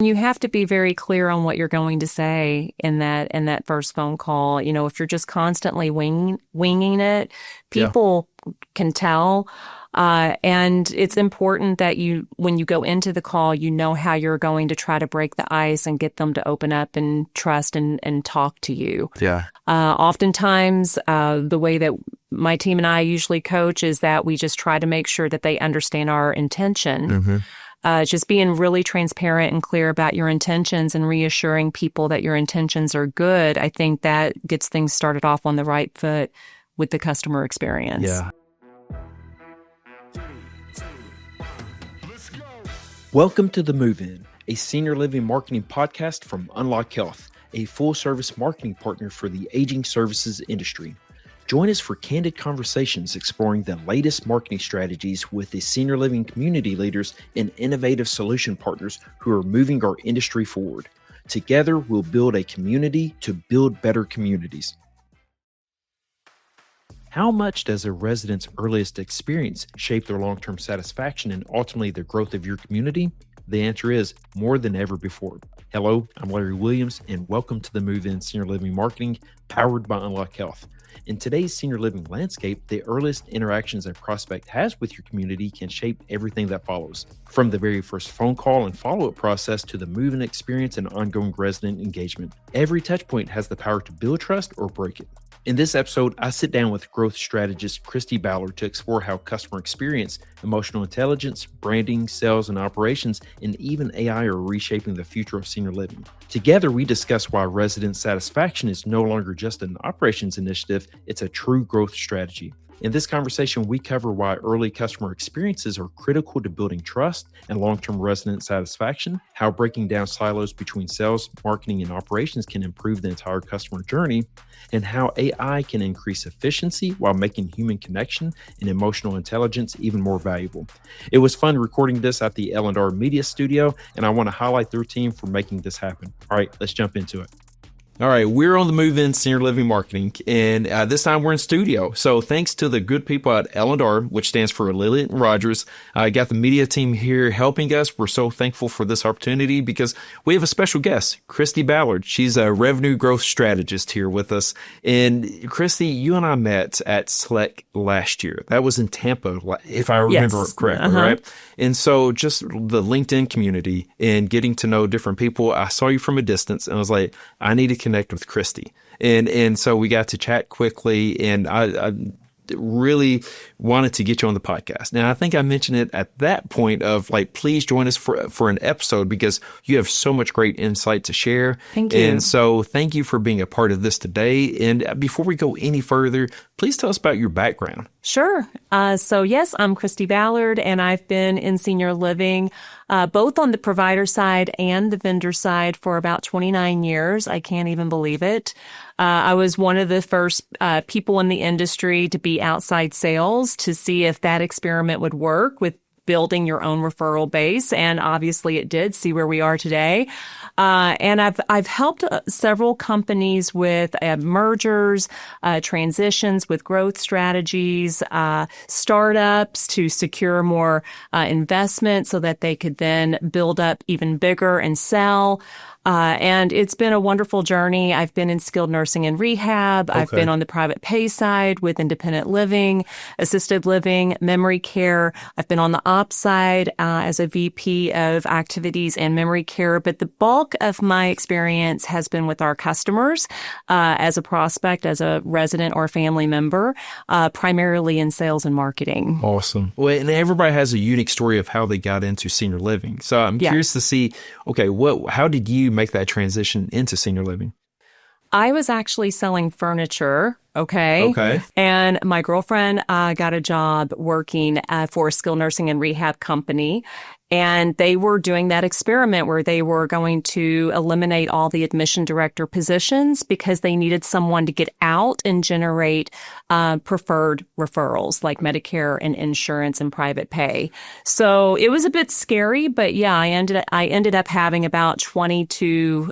You have to be very clear on what you're going to say in that first phone call. You know, if you're just constantly winging it, people can tell. And it's important that when you go into the call, you know how you're going to try to break the ice and get them to open up and trust and talk to you. Yeah. Oftentimes, the way that my team and I usually coach is that we just try to make sure that they understand our intention. Mm-hmm. Just being really transparent and clear about your intentions and reassuring people that your intentions are good. I think that gets things started off on the right foot with the customer experience. Yeah. Welcome to The Move-In, a senior living marketing podcast from Unlock Health, a full-service marketing partner for the aging services industry. Join us for candid conversations exploring the latest marketing strategies with the senior living community leaders and innovative solution partners who are moving our industry forward. Together, we'll build a community to build better communities. How much does a resident's earliest experience shape their long-term satisfaction and ultimately the growth of your community? The answer is more than ever before. Hello, I'm Larry Williams, and welcome to the Move-In Senior Living Marketing powered by Unlock Health. In today's senior living landscape, the earliest interactions a prospect has with your community can shape everything that follows, from the very first phone call and follow-up process to the move-in experience and ongoing resident engagement. Every touchpoint has the power to build trust or break it. In this episode, I sit down with growth strategist Cristy Ballard to explore how customer experience, emotional intelligence, branding, sales, and operations, and even AI are reshaping the future of senior living. Together, we discuss why resident satisfaction is no longer just an operations initiative, it's a true growth strategy. In this conversation, we cover why early customer experiences are critical to building trust and long-term resident satisfaction, how breaking down silos between sales, marketing, and operations can improve the entire customer journey, and how AI can increase efficiency while making human connection and emotional intelligence even more valuable. It was fun recording this at the L&R Media Studio, and I want to highlight their team for making this happen. All right, let's jump into it. All right, we're on the Move-In Senior Living Marketing, and this time we're in studio. So thanks to the good people at L&R, which stands for Lillian Rogers, I got the media team here helping us. We're so thankful for this opportunity because we have a special guest, Cristy Ballard. She's a revenue growth strategist here with us. And Cristy, you and I met at Select last year. That was in Tampa, if I remember correctly, right? And so just the LinkedIn community and getting to know different people, I saw you from a distance and I was like, I need to connect with Cristy. And so we got to chat quickly, and I really wanted to get you on the podcast. Now, I think I mentioned it at that point of like, please join us for an episode because you have so much great insight to share. Thank you. And so thank you for being a part of this today. And before we go any further, please tell us about your background. Sure. So yes, I'm Cristy Ballard, and I've been in senior living both on the provider side and the vendor side for about 29 years. I can't even believe it. I was one of the first people in the industry to be outside sales to see if that experiment would work with building your own referral base. And obviously it did. See where we are today. And I've helped several companies with mergers, transitions with growth strategies, startups to secure more investment so that they could then build up even bigger and sell. And it's been a wonderful journey. I've been in skilled nursing and rehab. Okay. I've been on the private pay side with independent living, assisted living, memory care. I've been on the ops side as a VP of activities and memory care. But the bulk of my experience has been with our customers as a prospect, as a resident or family member, primarily in sales and marketing. Awesome. Well, and everybody has a unique story of how they got into senior living. So I'm curious to see, okay, how did you make that transition into senior living? I was actually selling furniture. Okay. And my girlfriend got a job working for a skilled nursing and rehab company. And they were doing that experiment where they were going to eliminate all the admission director positions because they needed someone to get out and generate preferred referrals like Medicare and insurance and private pay. So it was a bit scary, but yeah, I ended up having about 22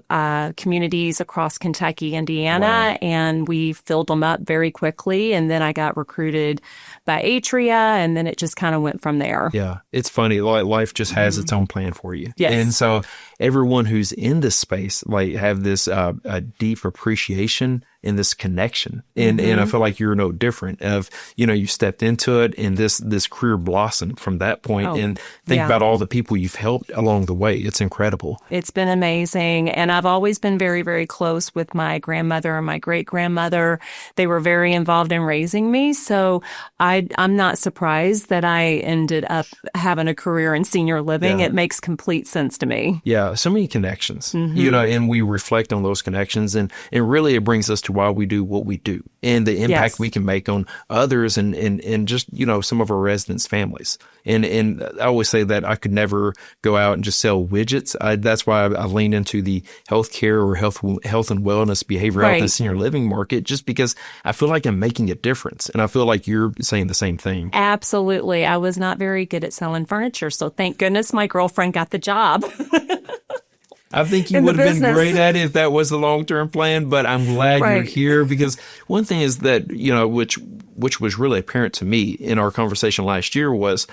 communities across Kentucky, Indiana, Wow. and we filled them up very quickly. And then I got recruited by Atria, and then it just kind of went from there. Yeah, it's funny. Life just has its own plan for you. Yes. And so everyone who's in this space, like, have this a deep appreciation and this connection. And I feel like you're no different of, you stepped into it and this career blossomed from that point. And think about all the people you've helped along the way. It's incredible. It's been amazing. And I've always been very, very close with my grandmother and my great-grandmother. They were very involved in raising me. So I'm not surprised that I ended up having a career in senior living. It makes complete sense to me. Yeah, so many connections, and we reflect on those connections. And really it brings us to why we do what we do and the impact we can make on others and just, some of our residents' families. And I always say that I could never go out and just sell widgets. That's why I leaned into the healthcare or health and wellness behavior out in the senior living market, just because I feel like I'm making a difference. And I feel like you're saying the same thing. Absolutely. I was not very good at selling furniture. So thank goodness my girlfriend got the job. I think you would have been great at it if that was the long-term plan, but I'm glad you're here, because one thing is that, which was really apparent to me in our conversation last year was,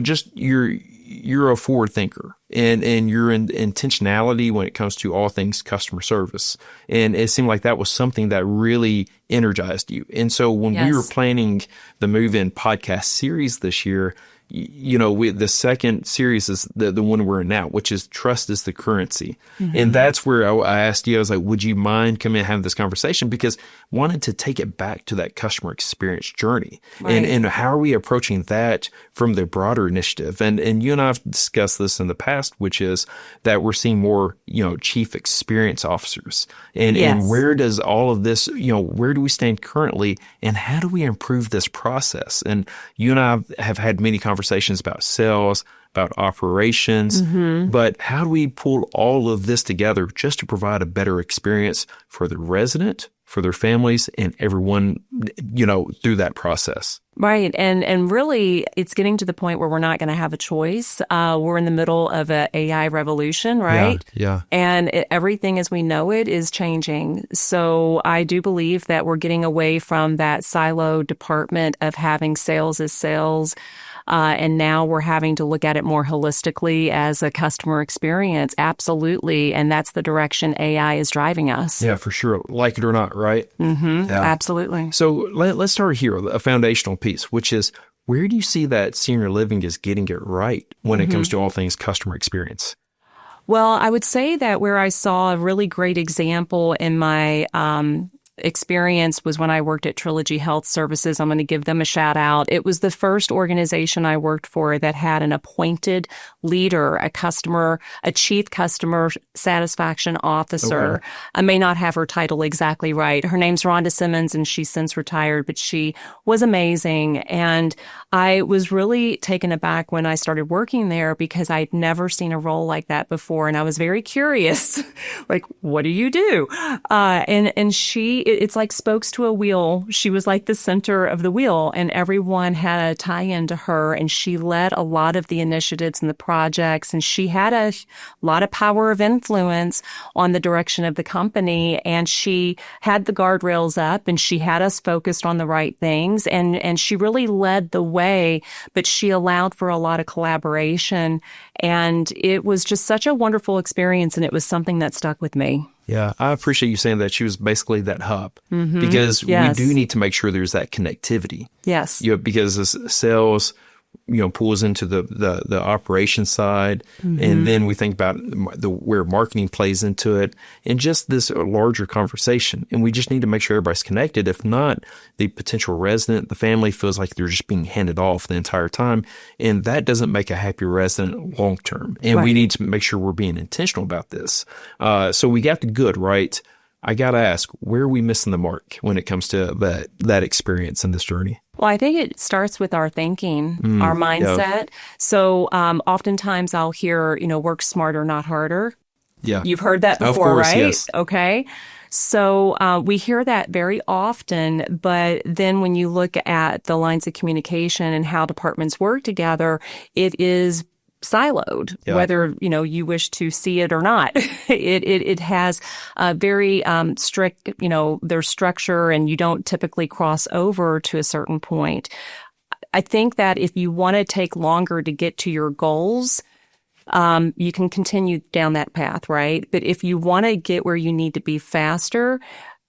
just you're a forward thinker and your intentionality when it comes to all things customer service. And it seemed like that was something that really energized you. And so when we were planning the Move In podcast series this year, the second series is the one we're in now, which is Trust is the Currency. And that's where I asked you, I was like, would you mind coming and having this conversation? Because I wanted to take it back to that customer experience journey. And how are we approaching that from the broader initiative? And you and I have discussed this in the past, which is that we're seeing more, chief experience officers. And where does all of this, where do we stand currently and how do we improve this process? And you and I have had many conversations about sales, about operations, but how do we pull all of this together just to provide a better experience for the resident, for their families, and everyone, through that process? Right. And really, it's getting to the point where we're not going to have a choice. We're in the middle of an AI revolution, right? Yeah. And everything as we know it is changing. So I do believe that we're getting away from that silo department of having sales as sales. And now we're having to look at it more holistically as a customer experience. Absolutely. And that's the direction AI is driving us. Yeah, for sure. Like it or not, right? Absolutely. So let's start here, a foundational piece, which is, where do you see that senior living is getting it right when it comes to all things customer experience? Well, I would say that where I saw a really great example in my experience was when I worked at Trilogy Health Services. I'm going to give them a shout out. It was the first organization I worked for that had an appointed leader, a chief customer satisfaction officer. Okay. I may not have her title exactly right. Her name's Rhonda Simmons, and she's since retired, but she was amazing. And I was really taken aback when I started working there because I'd never seen a role like that before. And I was very curious, like, what do you do? And it's like spokes to a wheel. She was like the center of the wheel, and everyone had a tie-in to her, and she led a lot of the initiatives and the projects, and she had a lot of power of influence on the direction of the company, and she had the guardrails up, and she had us focused on the right things, and she really led the way, but she allowed for a lot of collaboration, and it was just such a wonderful experience, and it was something that stuck with me. Yeah, I appreciate you saying that she was basically that hub, because we do need to make sure there's that connectivity. Yes. Because as sales, pulls into the operation side, and then we think about where marketing plays into it, and just this larger conversation. And we just need to make sure everybody's connected. If not, the potential resident, the family feels like they're just being handed off the entire time, and that doesn't make a happy resident long term. And we need to make sure we're being intentional about this. So we got the good, right? I got to ask, where are we missing the mark when it comes to that experience in this journey? Well, I think it starts with our thinking, our mindset. Yeah. So oftentimes I'll hear, work smarter, not harder. Yeah. You've heard that before, of course, right? Yes. Okay. So we hear that very often, but then when you look at the lines of communication and how departments work together, it is siloed, whether, you wish to see it or not. It has a very strict, their structure, and you don't typically cross over to a certain point. I think that if you want to take longer to get to your goals, you can continue down that path, right? But if you want to get where you need to be faster,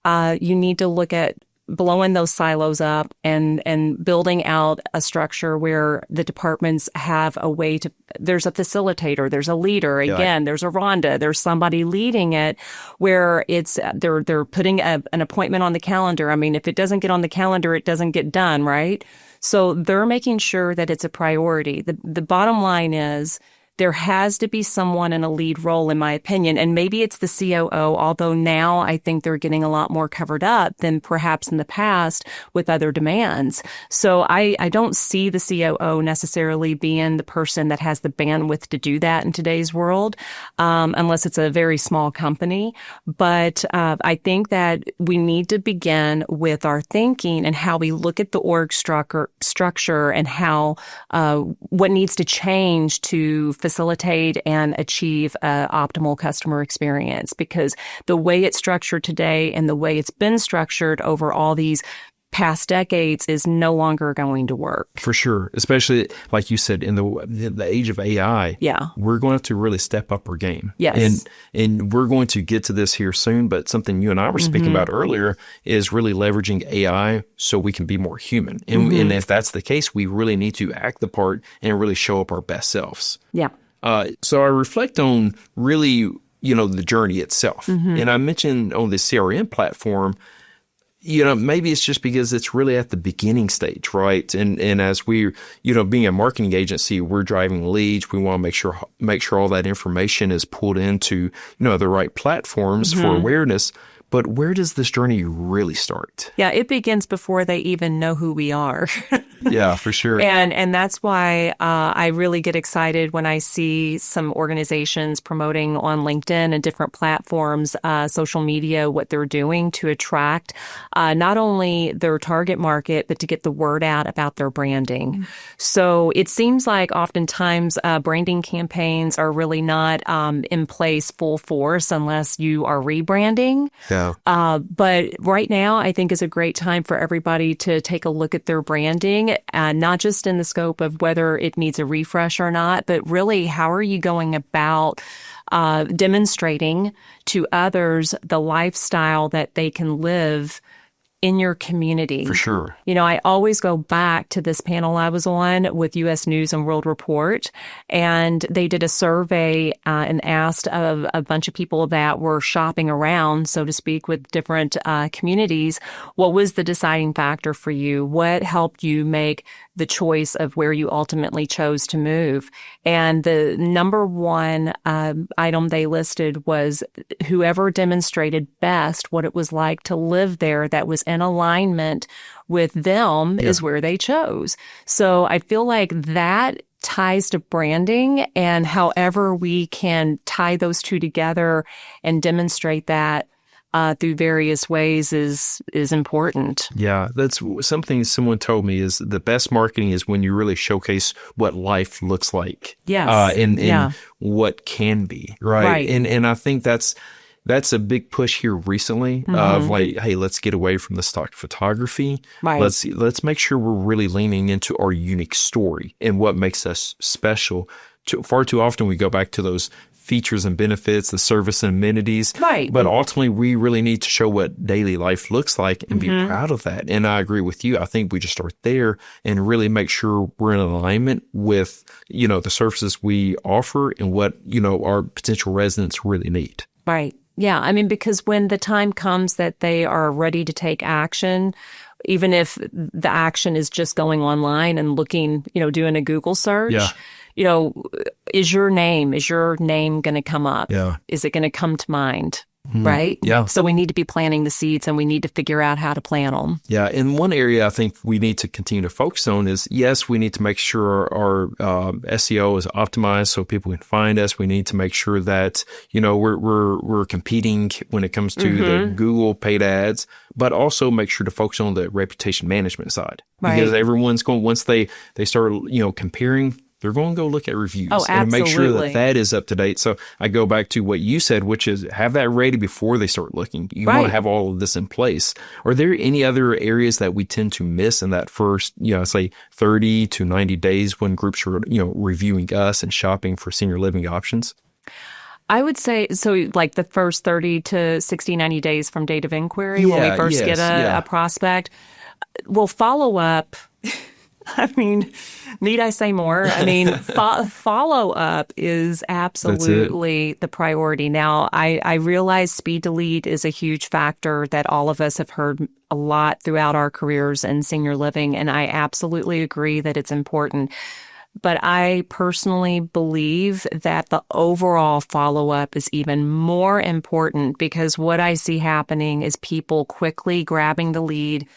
you need to look at blowing those silos up and building out a structure where the departments have a way to, there's a facilitator, there's a leader, again, there's a Rhonda, there's somebody leading it where it's, they're putting an appointment on the calendar. I mean, if it doesn't get on the calendar, it doesn't get done, right? So they're making sure that it's a priority. The bottom line is, there has to be someone in a lead role, in my opinion, and maybe it's the COO, although now I think they're getting a lot more covered up than perhaps in the past with other demands. So I don't see the COO necessarily being the person that has the bandwidth to do that in today's world, unless it's a very small company. But I think that we need to begin with our thinking and how we look at the org structure and how what needs to change to facilitate and achieve an optimal customer experience, because the way it's structured today and the way it's been structured over all these past decades is no longer going to work. For sure. Especially, like you said, in the age of AI, we're going to have to really step up our game. Yes. And we're going to get to this here soon, but something you and I were speaking about earlier is really leveraging AI so we can be more human. And if that's the case, we really need to act the part and really show up our best selves. Yeah. So I reflect on really, the journey itself. And I mentioned on the CRM platform, maybe it's just because it's really at the beginning stage, right? And as we, being a marketing agency, we're driving leads. We want to make sure all that information is pulled into, the right platforms for awareness. But where does this journey really start? Yeah, it begins before they even know who we are. Yeah, for sure. And that's why I really get excited when I see some organizations promoting on LinkedIn and different platforms, social media, what they're doing to attract not only their target market, but to get the word out about their branding. So it seems like oftentimes branding campaigns are really not in place full force unless you are rebranding. Yeah. But right now, I think is a great time for everybody to take a look at their branding, not just in the scope of whether it needs a refresh or not, but really how are you going about demonstrating to others the lifestyle that they can live in your community. For sure. I always go back to this panel I was on with U.S. News and World Report, and they did a survey and asked a bunch of people that were shopping around, so to speak, with different communities, what was the deciding factor for you? What helped you make the choice of where you ultimately chose to move? And the number one item they listed was whoever demonstrated best what it was like to live there that was in alignment with them is where they chose. So I feel like that ties to branding, and however we can tie those two together and demonstrate that through various ways is important. Yeah, that's something someone told me is the best marketing is when you really showcase what life looks like. Yes. And what can be, right? And I think that's a big push here recently of like, hey, let's get away from the stock photography. Right. Let's make sure we're really leaning into our unique story and what makes us special. Far too often we go back to those features and benefits, the service and amenities. Right. But ultimately, we really need to show what daily life looks like and be proud of that. And I agree with you. I think we just start there and really make sure we're in alignment with, the services we offer and what, our potential residents really need. Right. Yeah. I mean, because when the time comes that they are ready to take action, even if the action is just going online and looking, doing a Google search, is your name going to come up? Yeah. Is it going to come to mind? Right? Yeah. So we need to be planting the seeds, and we need to figure out how to plant them. Yeah. And one area I think we need to continue to focus on is, yes, we need to make sure our SEO is optimized so people can find us. We need to make sure that, we're competing when it comes to the Google paid ads, but also make sure to focus on the reputation management side. Right. Because everyone's going, once they start, comparing they're going to go look at reviews Oh, and make sure absolutely. that is up to date. So I go back to what you said, which is have that ready before they start looking. You want Right. to have all of this in place. Are there any other areas that we tend to miss in that first, say 30 to 90 days when groups are, reviewing us and shopping for senior living options? I would say, so like the first 30 to 60, 90 days from date of inquiry when we first get a prospect, we'll follow up. I mean, need I say more? I mean, follow up is absolutely the priority. Now, I realize speed to lead is a huge factor that all of us have heard a lot throughout our careers in senior living, and I absolutely agree that it's important. But I personally believe that the overall follow-up is even more important because what I see happening is people quickly grabbing the lead,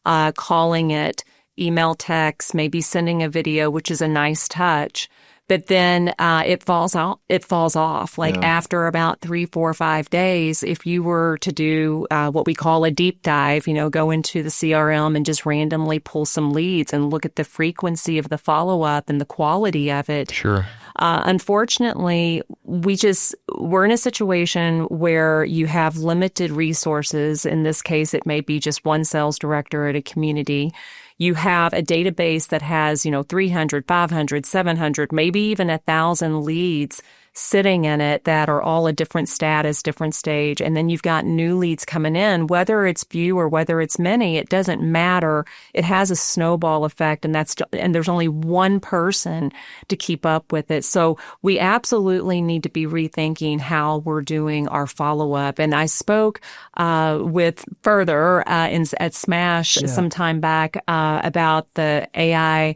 calling it, email, text, maybe sending a video, which is a nice touch. But then it falls off. Like after about 3, 4, 5 days, if you were to do what we call a deep dive, go into the CRM and just randomly pull some leads and look at the frequency of the follow-up and the quality of it. Sure. Unfortunately, we're in a situation where you have limited resources. In this case, it may be just one sales director at a community. You have a database that has, 300, 500, 700, maybe even 1,000 leads sitting in it that are all a different status, different stage. And then you've got new leads coming in, whether it's few or whether it's many, it doesn't matter. It has a snowball effect and there's only one person to keep up with it. So we absolutely need to be rethinking how we're doing our follow-up. And I spoke with Further at Smash some time back about the AI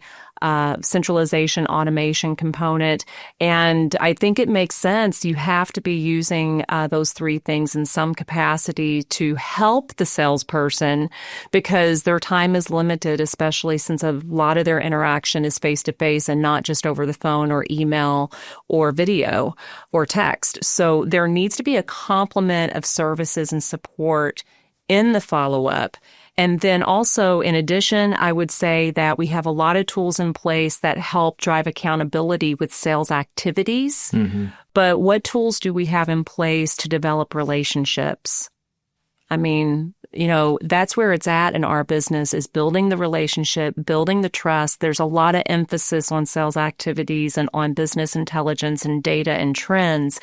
centralization automation component. And I think it makes sense. You have to be using those three things in some capacity to help the salesperson because their time is limited, especially since a lot of their interaction is face-to-face and not just over the phone or email or video or text. So there needs to be a complement of services and support in the follow-up. And then also, in addition, I would say that we have a lot of tools in place that help drive accountability with sales activities. Mm-hmm. But what tools do we have in place to develop relationships? I mean, that's where it's at in our business is building the relationship, building the trust. There's a lot of emphasis on sales activities and on business intelligence and data and trends.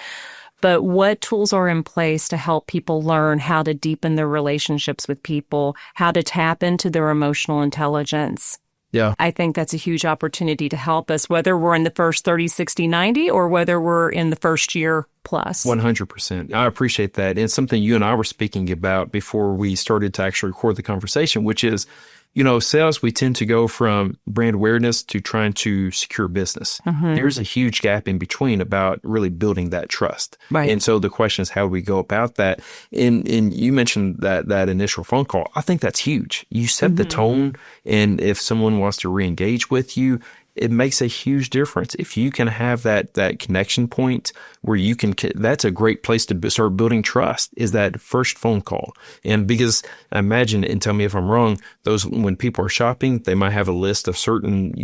But what tools are in place to help people learn how to deepen their relationships with people, how to tap into their emotional intelligence? Yeah. I think that's a huge opportunity to help us, whether we're in the first 30, 60, 90, or whether we're in the first year plus. 100%. I appreciate that. And it's something you and I were speaking about before we started to actually record the conversation, which is, sales, we tend to go from brand awareness to trying to secure business. Mm-hmm. There's a huge gap in between about really building that trust. Right. And so the question is, how do we go about that? And you mentioned that initial phone call. I think that's huge. You set the tone, and if someone wants to re-engage with you, it makes a huge difference. If you can have that connection point where you can, that's a great place to start building trust, is that first phone call. And because I imagine, and tell me if I'm wrong, when people are shopping, they might have a list of certain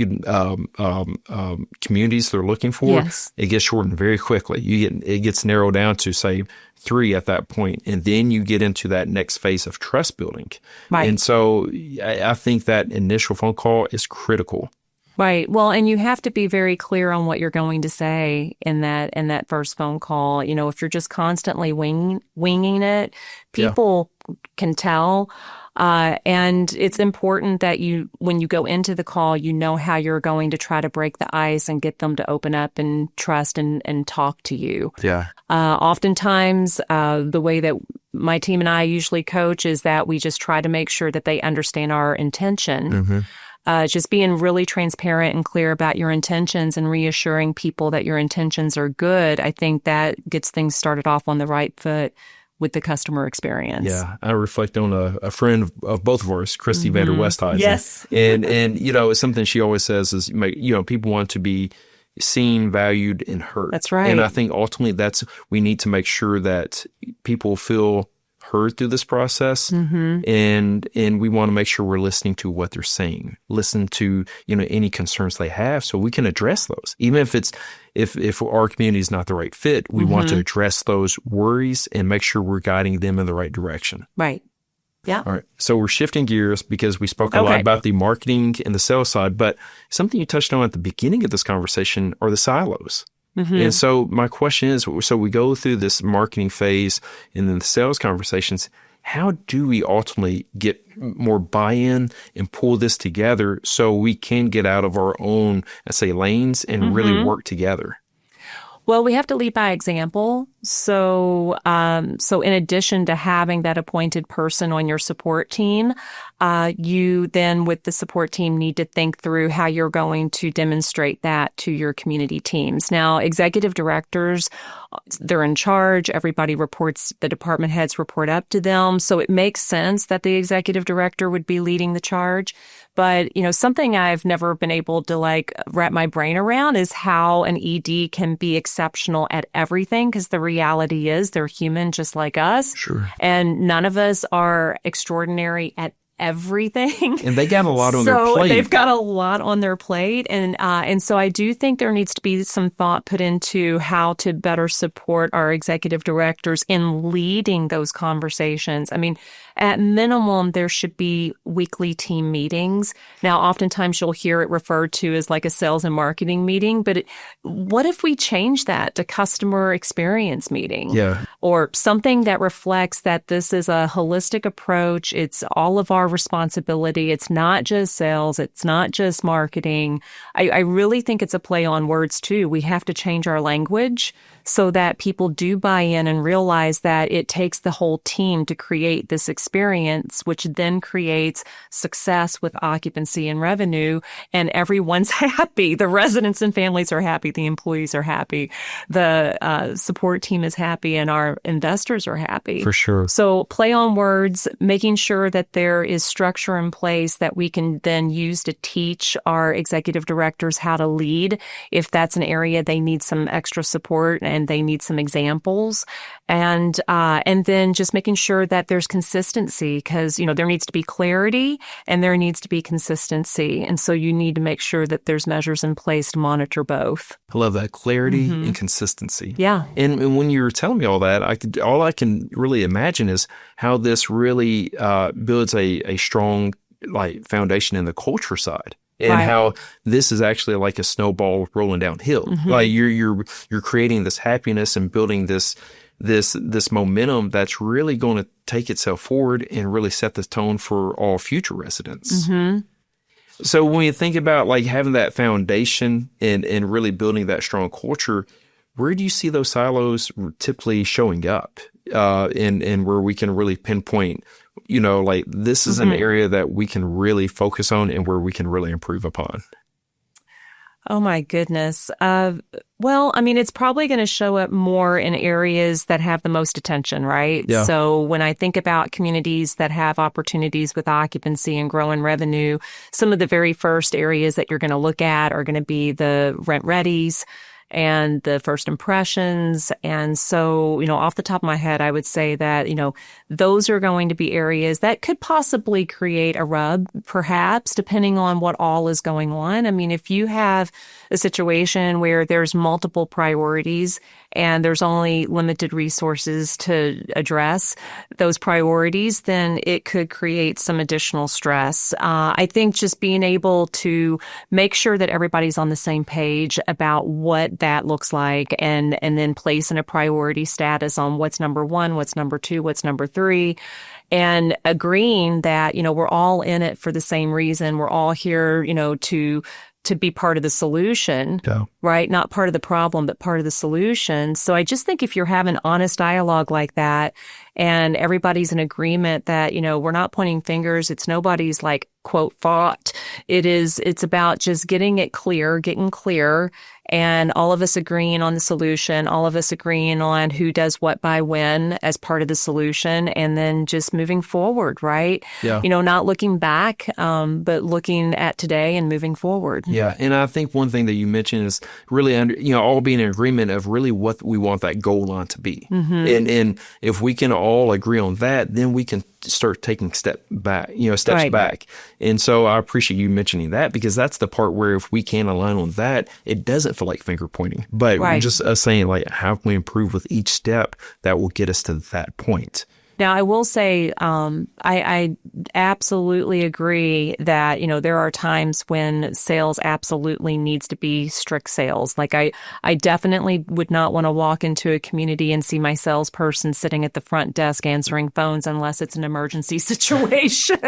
communities they're looking for. Yes. It gets shortened very quickly. It gets narrowed down to, say, 3 at that point, and then you get into that next phase of trust building. Right. And so I think that initial phone call is critical. Right. Well, and you have to be very clear on what you're going to say in that first phone call. If you're just constantly winging it, people can tell. And it's important that when you go into the call, how you're going to try to break the ice and get them to open up and trust and talk to you. Yeah. Oftentimes, the way that my team and I usually coach is that we just try to make sure that they understand our intention. Mm-hmm. Just being really transparent and clear about your intentions and reassuring people that your intentions are good. I think that gets things started off on the right foot with the customer experience. Yeah, I reflect on a friend of both of ours, Cristy Ballard. Yes. And it's something she always says is, people want to be seen, valued, and heard. That's right. And I think ultimately we need to make sure that people feel heard through this process, and we want to make sure we're listening to what they're saying, listen to any concerns they have, so we can address those. Even if it's if our community is not the right fit, we want to address those worries and make sure we're guiding them in the right direction. Right. Yeah. All right. So we're shifting gears because we spoke a lot about the marketing and the sales side, but something you touched on at the beginning of this conversation are the silos. And so my question is, so we go through this marketing phase and then the sales conversations. How do we ultimately get more buy-in and pull this together so we can get out of our own, let's say, lanes and really work together? Well, we have to lead by example. So in addition to having that appointed person on your support team, you then with the support team need to think through how you're going to demonstrate that to your community teams. Now, executive directors, they're in charge. Everybody reports, the department heads report up to them. So it makes sense that the executive director would be leading the charge. But, something I've never been able to wrap my brain around is how an ED can be exceptional at everything, because the reality is they're human just like us. Sure. And none of us are extraordinary at everything. And they got a lot on their plate. So they've got a lot on their plate. And so I do think there needs to be some thought put into how to better support our executive directors in leading those conversations. I mean, at minimum, there should be weekly team meetings. Now, oftentimes you'll hear it referred to as like a sales and marketing meeting, but what if we change that to customer experience meeting? Yeah. Or something that reflects that this is a holistic approach. It's all of our responsibility. It's not just sales. It's not just marketing. I really think it's a play on words too. We have to change our language so that people do buy in and realize that it takes the whole team to create this experience, which then creates success with occupancy and revenue, and everyone's happy. The residents and families are happy. The employees are happy. The support team is happy, and our investors are happy. For sure. So play on words, making sure that there is structure in place that we can then use to teach our executive directors how to lead if that's an area they need some extra support and they need some examples, and then just making sure that there's consistency, because there needs to be clarity and there needs to be consistency, and so you need to make sure that there's measures in place to monitor both. I love that, clarity and consistency. Yeah, and when you were telling me all that, all I can really imagine is how this really builds a strong foundation in the culture side. And how this is actually like a snowball rolling downhill. Like you're creating this happiness and building this momentum that's really going to take itself forward and really set the tone for all future residents. So when you think about having that foundation and really building that strong culture, where do you see those silos typically showing up? And where we can really pinpoint, this is an area that we can really focus on and where we can really improve upon. Oh my goodness. Well, I mean, it's probably going to show up more in areas that have the most attention, right? Yeah. So when I think about communities that have opportunities with occupancy and growing revenue, some of the very first areas that you're going to look at are going to be the rent readies and the first impressions. And so, off the top of my head, I would say that, those are going to be areas that could possibly create a rub, perhaps, depending on what all is going on. I mean, if you have a situation where there's multiple priorities and there's only limited resources to address those priorities, then it could create some additional stress. I think just being able to make sure that everybody's on the same page about what that looks like, and then place in a priority status on what's number one, what's number two, what's number three, and agreeing that, we're all in it for the same reason. We're all here, to be part of the solution, right? Not part of the problem, but part of the solution. So I just think if you're having honest dialogue like that and everybody's in agreement that, we're not pointing fingers, it's nobody's quote fault. It's about just getting clear and all of us agreeing on the solution, all of us agreeing on who does what by when as part of the solution, and then just moving forward, right? Yeah. Not looking back, but looking at today and moving forward. Yeah. And I think one thing that you mentioned is really all being in agreement of really what we want that goal line to be. And if we can all agree on that, then we can start taking steps back. And so I appreciate you mentioning that, because that's the part where if we can align on that, it doesn't feel like finger pointing, but just us saying like, how can we improve with each step that will get us to that point? Now, I will say, I absolutely agree that, there are times when sales absolutely needs to be strict sales. Like I definitely would not want to walk into a community and see my salesperson sitting at the front desk answering phones unless it's an emergency situation.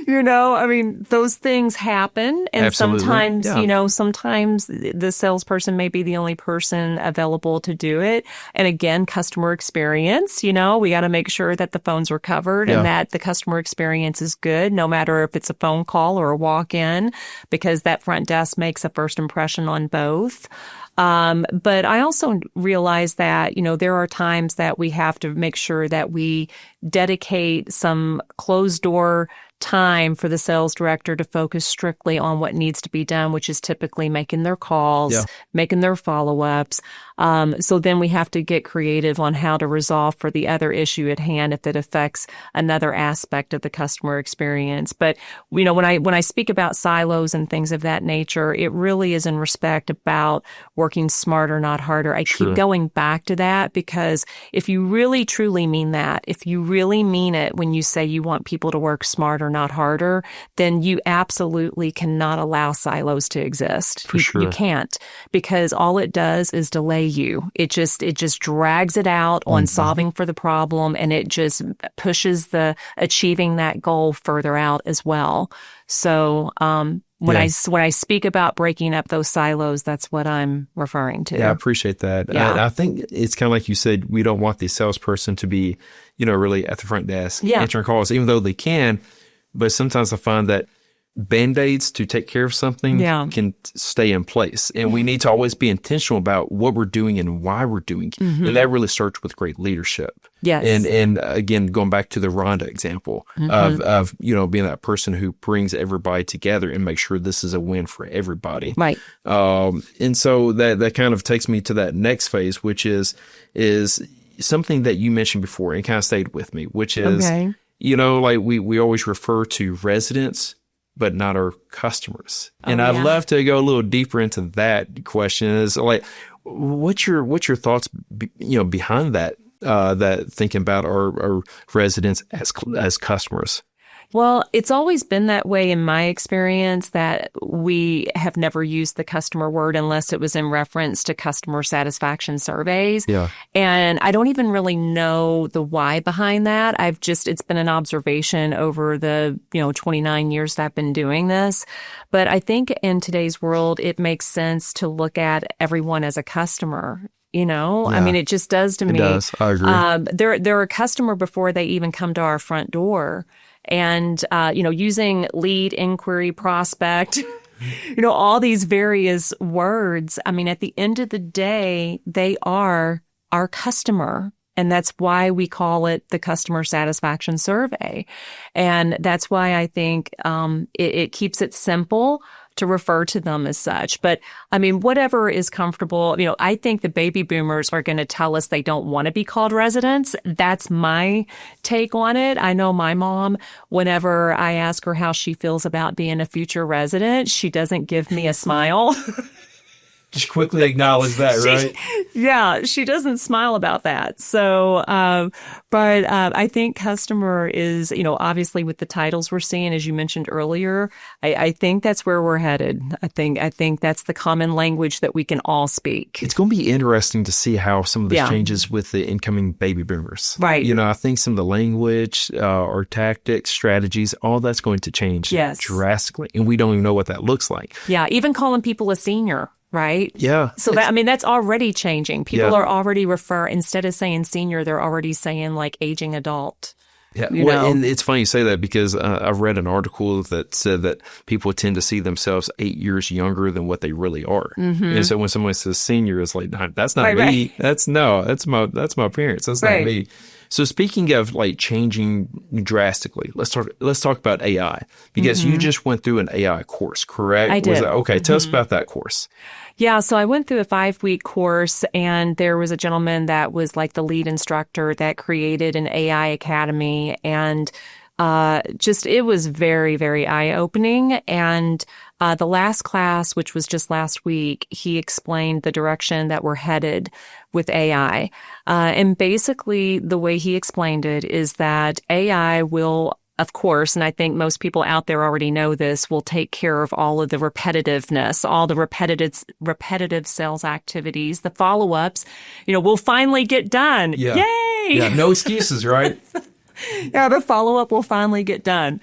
Those things happen. And sometimes, sometimes the salesperson may be the only person available to do it. And again, customer experience, we got to make sure that the phones are covered and that the customer experience is good, no matter if it's a phone call or a walk-in, because that front desk makes a first impression on both. But I also realize that, there are times that we have to make sure that we dedicate some closed door time for the sales director to focus strictly on what needs to be done, which is typically making their calls, making their follow-ups. So then we have to get creative on how to resolve for the other issue at hand if it affects another aspect of the customer experience. But, when I speak about silos and things of that nature, it really is in respect about working smarter, not harder. I keep going back to that, because if you really truly mean that, if you really mean it when you say you want people to work smarter, not harder, then you absolutely cannot allow silos to exist. You can't, because all it does is delay you. It just drags it out on solving for the problem, and it just pushes the achieving that goal further out as well. So, when I speak about breaking up those silos, that's what I'm referring to. Yeah, I appreciate that. Yeah. I think it's kind of like you said, we don't want the salesperson to be, really at the front desk answering calls, even though they can. But sometimes I find that Band-Aids to take care of something can stay in place. And we need to always be intentional about what we're doing and why we're doing it. And that really starts with great leadership. Yes. And again, going back to the Rhonda example of being that person who brings everybody together and make sure this is a win for everybody. Right. And so that kind of takes me to that next phase, which is something that you mentioned before and kind of stayed with me, which is, like we always refer to residents, but not our customers. And I'd love to go a little deeper into that question. Is like, what's your thoughts, behind that, that thinking about our residents as customers? Well, it's always been that way in my experience, that we have never used the customer word unless it was in reference to customer satisfaction surveys. Yeah. And I don't even really know the why behind that. It's been an observation over the, 29 years that I've been doing this. But I think in today's world, it makes sense to look at everyone as a customer. It just does to me. It does. I agree. They're a customer before they even come to our front door. And, using lead, inquiry, prospect, all these various words. At the end of the day, they are our customer. And that's why we call it the customer satisfaction survey. And that's why I think it keeps it simple to refer to them as such. But whatever is comfortable, I think the baby boomers are going to tell us they don't want to be called residents. That's my take on it. I know my mom, whenever I ask her how she feels about being a future resident, she doesn't give me a smile. Just quickly acknowledge that, right? Yeah, she doesn't smile about that. So, but I think customer is, obviously with the titles we're seeing, as you mentioned earlier, I think that's where we're headed. I think that's the common language that we can all speak. It's going to be interesting to see how some of this changes with the incoming baby boomers. Right. I think some of the language or tactics, strategies, all that's going to change drastically. And we don't even know what that looks like. Yeah, even calling people a senior. Right? Yeah. So that's already changing. People are already instead of saying senior, they're already saying like aging adult. Yeah, you well, know? and it's funny you say that because I read an article that said that people tend to see themselves 8 years younger than what they really are. And so when someone says senior, it's like, "Nah, that's not Right, me. right. That's my parents. That's not Right. me." So speaking of like changing drastically, let's talk about AI because you just went through an AI course, correct? I did. Okay? Tell us about that course. Yeah, so I went through a 5-week course, and there was a gentleman that was like the lead instructor that created an AI academy, and it was very, very eye-opening. And the last class, which was just last week, he explained the direction that we're headed with AI. And basically, the way he explained it is that AI will, of course, and I think most people out there already know this, will take care of all of the repetitiveness, all the repetitive sales activities, the follow-ups, will finally get done. Yeah. Yay! Yeah, no excuses, right? Yeah, the follow-up will finally get done.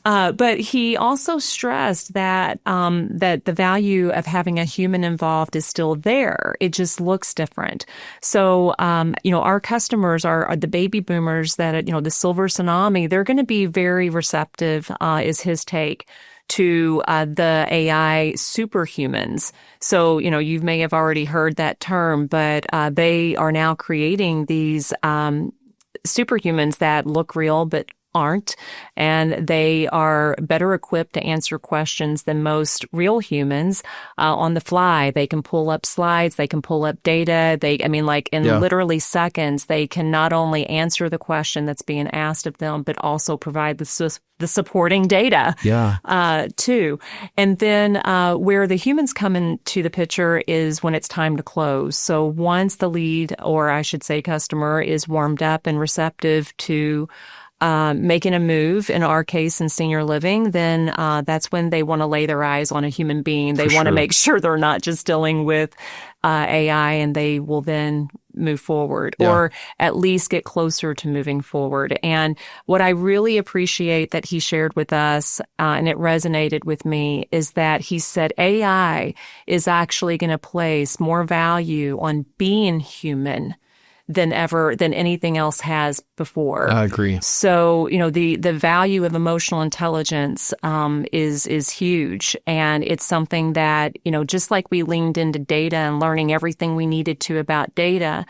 But he also stressed that that the value of having a human involved is still there. It just looks different. So, our customers are the baby boomers that, the silver tsunami. They're going to be very receptive, is his take, to the AI superhumans. So, you may have already heard that term, but they are now creating these superhumans that look real but aren't, and they are better equipped to answer questions than most real humans on the fly. They can pull up slides, they can pull up data. Literally seconds, they can not only answer the question that's being asked of them, but also provide the supporting data too. And then where the humans come into the picture is when it's time to close. So once the lead, or I should say customer, is warmed up and receptive to making a move, in our case in senior living, then that's when they want to lay their eyes on a human being. They want to make sure they're not just dealing with AI, and they will then move forward or at least get closer to moving forward. And what I really appreciate that he shared with us, and it resonated with me, is that he said AI is actually going to place more value on being human than anything else has before. I agree. So, the value of emotional intelligence is huge. And it's something that, just like we leaned into data and learning everything we needed to about data,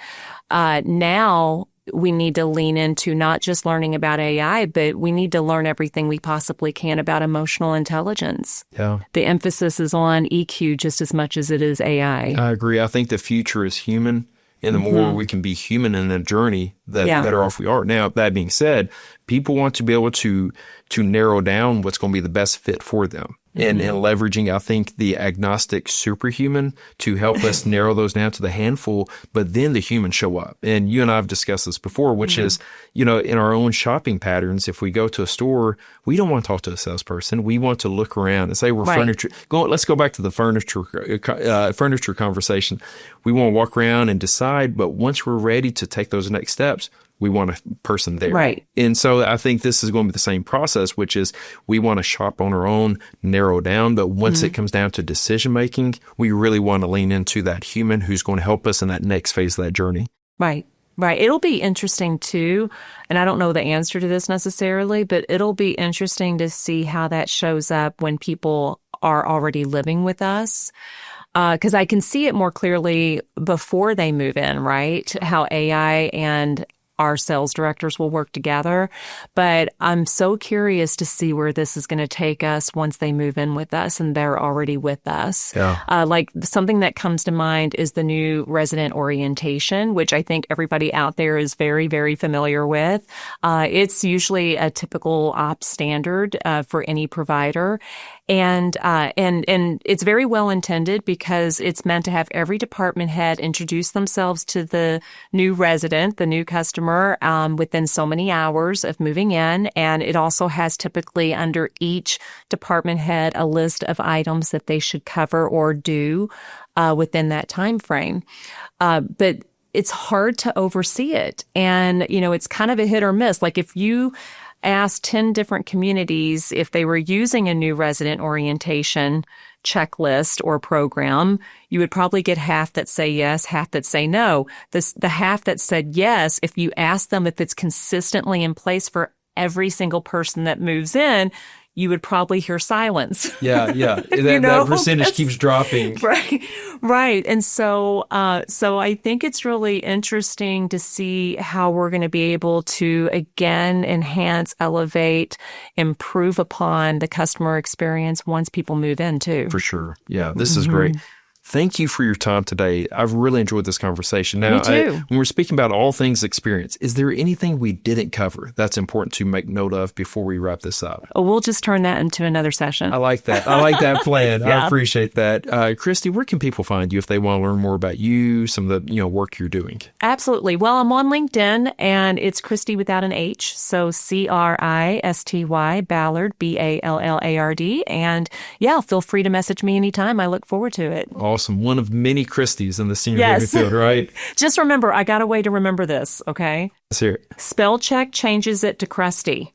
now we need to lean into not just learning about AI, but we need to learn everything we possibly can about emotional intelligence. Yeah. The emphasis is on EQ just as much as it is AI. I agree. I think the future is human. And the more we can be human in the journey, the better off we are. Now, that being said, people want to be able to narrow down what's going to be the best fit for them. And leveraging, I think, the agnostic superhuman to help us narrow those down to the handful, but then the humans show up. And you and I have discussed this before, which is, in our own shopping patterns, if we go to a store, we don't want to talk to a salesperson. We want to look around and say we're furniture. Let's go back to the furniture conversation. We want to walk around and decide, but once we're ready to take those next steps, we want a person there. Right. And so I think this is going to be the same process, which is we want to shop on our own, narrow down. But once it comes down to decision making, we really want to lean into that human who's going to help us in that next phase of that journey. Right. Right. It'll be interesting too. And I don't know the answer to this necessarily, but it'll be interesting to see how that shows up when people are already living with us. Because I can see it more clearly before they move in, right? How AI and our sales directors will work together. But I'm so curious to see where this is going to take us once they move in with us and they're already with us. Yeah. Like something that comes to mind is the new resident orientation, which I think everybody out there is very, very familiar with. It's usually a typical ops standard for any provider. And it's very well intended because it's meant to have every department head introduce themselves to the new resident, the new customer, within so many hours of moving in. And it also has typically under each department head a list of items that they should cover or do within that time frame. But it's hard to oversee it. And, it's kind of a hit or miss. Like if you asked 10 different communities if they were using a new resident orientation checklist or program, you would probably get half that say yes, half that say no. The half that said yes, if you ask them if it's consistently in place for every single person that moves in, you would probably hear silence. Yeah. That percentage keeps dropping. Right. And so I think it's really interesting to see how we're going to be able to, again, enhance, elevate, improve upon the customer experience once people move in too. For sure. Yeah, this is great. Thank you for your time today. I've really enjoyed this conversation. Now, Me too. When we're speaking about all things experience, is there anything we didn't cover that's important to make note of before we wrap this up? Oh, we'll just turn that into another session. I like that. I like that plan. Yeah. I appreciate that. Cristy, where can people find you if they want to learn more about you, some of the work you're doing? Absolutely. Well, I'm on LinkedIn, and it's Cristy without an H. So Cristy Ballard, Ballard. And yeah, feel free to message me anytime. I look forward to it. Awesome. One of many Christies in the senior living field, right? Just remember, I got a way to remember this, okay? Let's hear it. Spell check changes it to Cristy.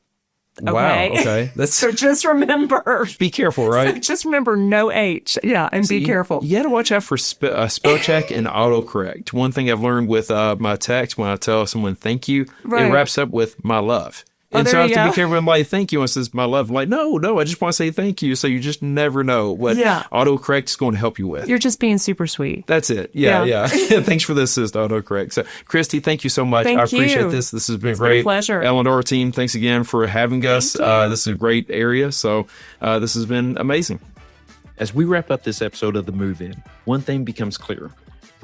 Okay? Wow. Okay. So just remember. Be careful, right? So just remember no H. Yeah, and be careful. You got to watch out for spell check and autocorrect. One thing I've learned with my text when I tell someone thank you, it wraps up with my love. And so I have to be careful. I'm like, thank you. And it says my love. I'm like, no, I just want to say thank you. So you just never know what autocorrect is going to help you with. You're just being super sweet. That's it. Yeah. Thanks for the assist, autocorrect. So, Cristy, thank you so much. I appreciate this. This has been great. Been a pleasure. L&R team, thanks again for having us. This is a great area. So this has been amazing. As we wrap up this episode of The Move-In, one thing becomes clear.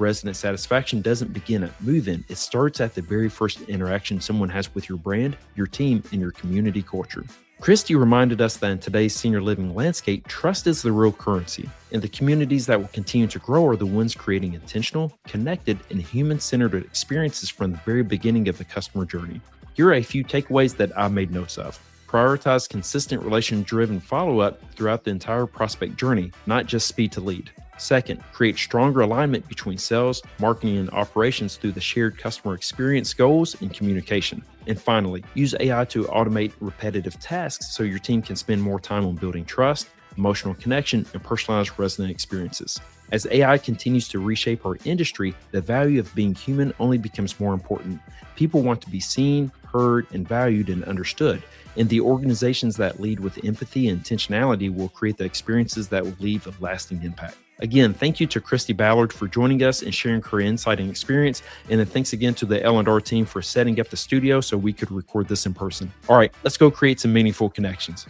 Resident satisfaction doesn't begin at move-in. It starts at the very first interaction someone has with your brand, your team, and your community culture. Cristy reminded us that in today's senior living landscape, trust is the real currency, and the communities that will continue to grow are the ones creating intentional, connected, and human-centered experiences from the very beginning of the customer journey. Here are a few takeaways that I made notes of. Prioritize consistent relation-driven follow-up throughout the entire prospect journey, not just speed to lead. Second, create stronger alignment between sales, marketing, and operations through the shared customer experience goals and communication. And finally, use AI to automate repetitive tasks so your team can spend more time on building trust, emotional connection, and personalized resident experiences. As AI continues to reshape our industry, the value of being human only becomes more important. People want to be seen, heard, and valued and understood. And the organizations that lead with empathy and intentionality will create the experiences that will leave a lasting impact. Again, thank you to Cristy Ballard for joining us and sharing her insight and experience. And then thanks again to the L&R team for setting up the studio so we could record this in person. All right, let's go create some meaningful connections.